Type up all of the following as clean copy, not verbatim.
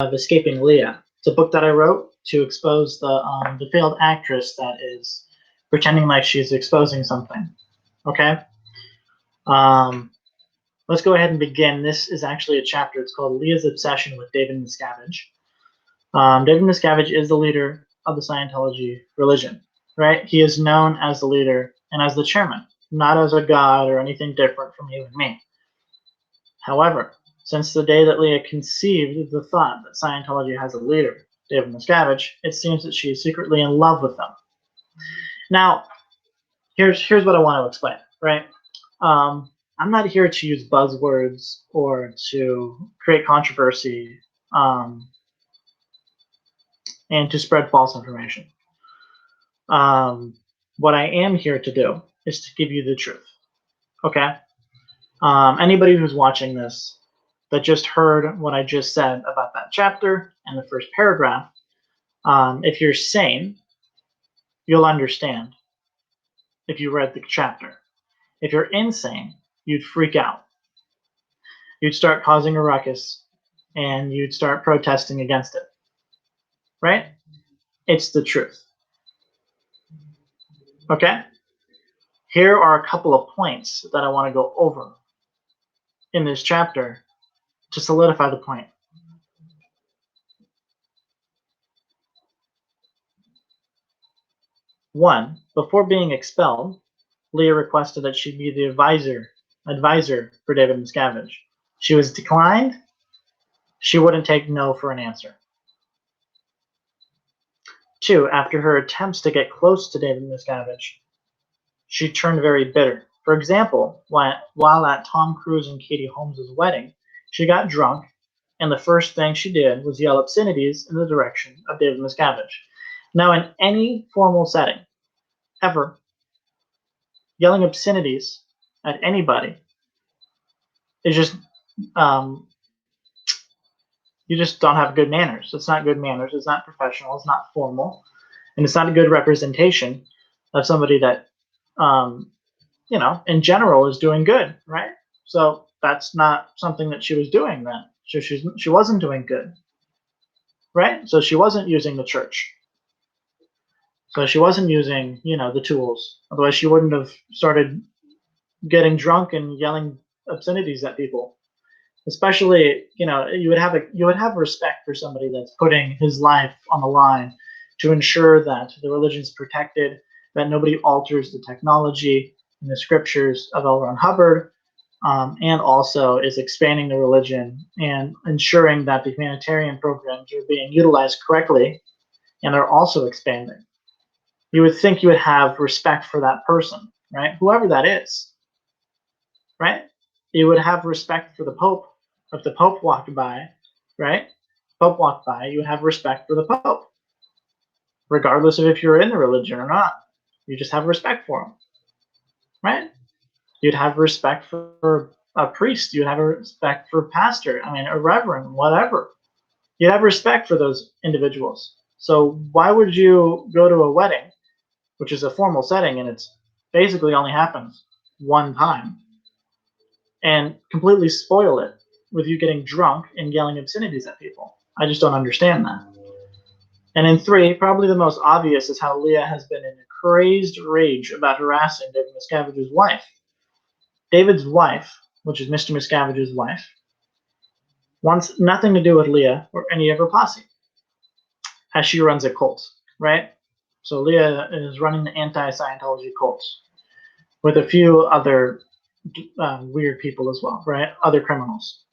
of Escaping Leah. It's a book that I wrote to expose the failed actress that is pretending like she's exposing something. Okay. Let's go ahead and begin. This is actually a chapter. It's called Leah's Obsession with David Miscavige. David Miscavige is the leader of the Scientology religion, right? He is known as the leader and as the chairman, not as a god or anything different from you and me. However, since the day that Leah conceived the thought that Scientology has a leader, David Miscavige, it seems that she is secretly in love with him. Now, here's what I want to explain, right? I'm not here to use buzzwords or to create controversy and to spread false information. What I am here to do is to give you the truth, okay? Anybody who's watching this that just heard what I just said about that chapter and the first paragraph, if you're sane, you'll understand if you read the chapter. If you're insane, you'd freak out. You'd start causing a ruckus and you'd start protesting against it, right? It's the truth. Okay? Here are a couple of points that I want to go over in this chapter to solidify the point. One, before being expelled, Leah requested that she be the advisor for David Miscavige. She was declined. She wouldn't take no for an answer. Two, after her attempts to get close to David Miscavige, she turned very bitter. For example, while at Tom Cruise and Katie Holmes' wedding, she got drunk, and the first thing she did was yell obscenities in the direction of David Miscavige. Now, in any formal setting, ever, yelling obscenities at anybody is just, you just don't have good manners. It's not good manners. It's not professional. It's not formal. And it's not a good representation of somebody that, in general is doing good, right? So that's not something that she was doing then. She wasn't doing good, right? So she wasn't using the church. So she wasn't using, the tools. Otherwise, she wouldn't have started getting drunk and yelling obscenities at people. Especially, you would have respect for somebody that's putting his life on the line to ensure that the religion is protected, that nobody alters the technology and the scriptures of L. Ron Hubbard, and also is expanding the religion and ensuring that the humanitarian programs are being utilized correctly and are also expanding. You would think you would have respect for that person, right? Whoever that is, right? You would have respect for the Pope. If the Pope walked by, right? Pope walked by, you would have respect for the Pope, regardless of if you're in the religion or not. You just have respect for him, right? You'd have respect for a priest. You'd have a respect for a pastor. A reverend, whatever. You'd have respect for those individuals. So why would you go to a wedding, which is a formal setting, and it's basically only happens one time, and completely spoil it with you getting drunk and yelling obscenities at people? I just don't understand that. And in three, probably the most obvious is how Leah has been in a crazed rage about harassing David Miscavige's wife. David's wife, which is Mr. Miscavige's wife, wants nothing to do with Leah or any of her posse, as she runs a cult, right? So Leah is running the anti-Scientology cult with a few other weird people as well, right? Other criminals.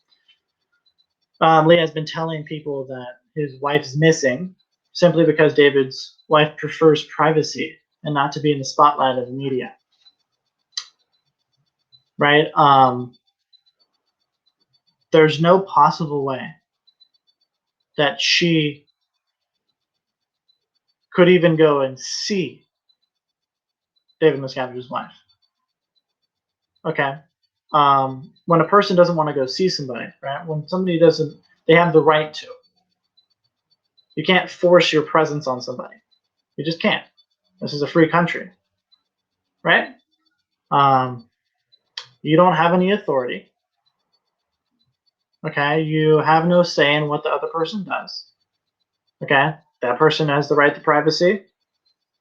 Leah has been telling people that his wife's missing simply because David's wife prefers privacy and not to be in the spotlight of the media, right? There's no possible way that she could even go and see David Miscavige's wife. Okay. When a person doesn't want to go see somebody, right? When somebody doesn't, they have the right to. You can't force your presence on somebody. You just can't. This is a free country, right? You don't have any authority. Okay, you have no say in what the other person does. Okay, that person has the right to privacy.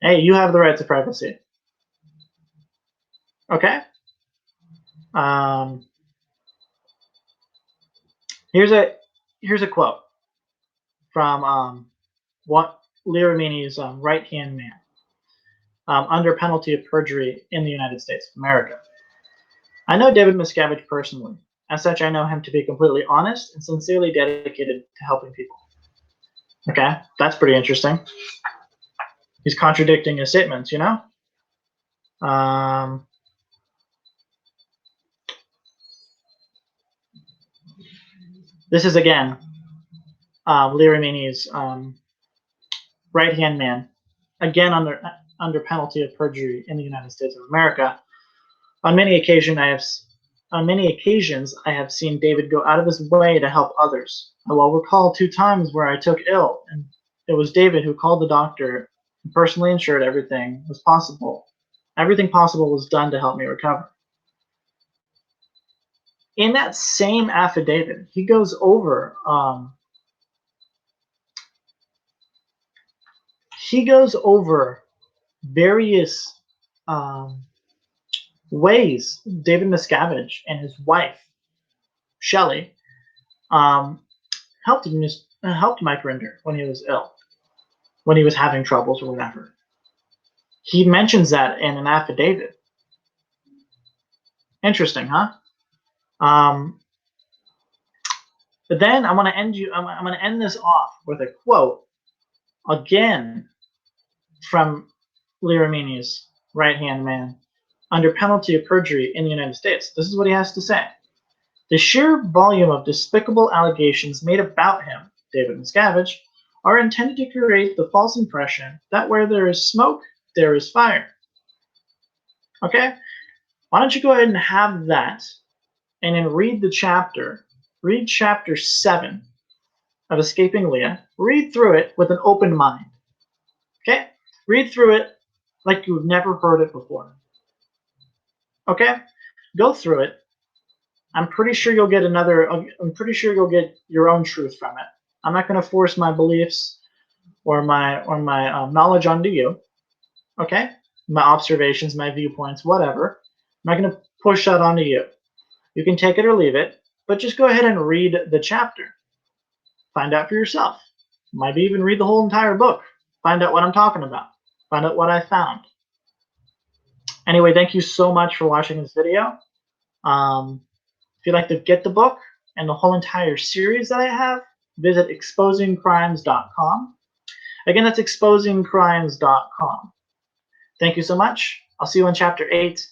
Hey, you have the right to privacy. Okay. Um, here's a quote from what Leah Remini's right hand man, under penalty of perjury in the United States of America. I know David Miscavige personally. As such, I know him to be completely honest and sincerely dedicated to helping people. Okay, that's pretty interesting. He's contradicting his statements, you know? Um, this is again Leah Remini's right hand man, again under penalty of perjury in the United States of America. On many occasions, I have seen David go out of his way to help others. I will recall 2 times where I took ill, and it was David who called the doctor and personally ensured everything possible was done to help me recover. In that same affidavit, he goes over various um, ways David Miscavige and his wife Shelley um, helped Mike Rinder when he was ill, when he was having troubles or whatever. He mentions that in an affidavit. Interesting, huh? But then I'm going to end this off with a quote again from Lee Ramini's right hand man under penalty of perjury in the United States. This is what he has to say. The sheer volume of despicable allegations made about him, David Miscavige, are intended to create the false impression that where there is smoke, there is fire. Okay? Why don't you go ahead and have that and then read chapter 7 of Escaping Leah. Read through it with an open mind. Okay? Read through it like you've never heard it before. Okay? Go through it. I'm pretty sure you'll get your own truth from it. I'm not going to force my beliefs or my knowledge onto you. Okay? My observations, my viewpoints, whatever. I'm not going to push that onto you. You can take it or leave it, but just go ahead and read the chapter. Find out for yourself. Might even read the whole entire book. Find out what I'm talking about. Find out what I found. Anyway, thank you so much for watching this video. If you'd like to get the book and the whole entire series that I have, visit exposingcrimes.com. Again, that's exposingcrimes.com. Thank you so much. I'll see you in chapter 8.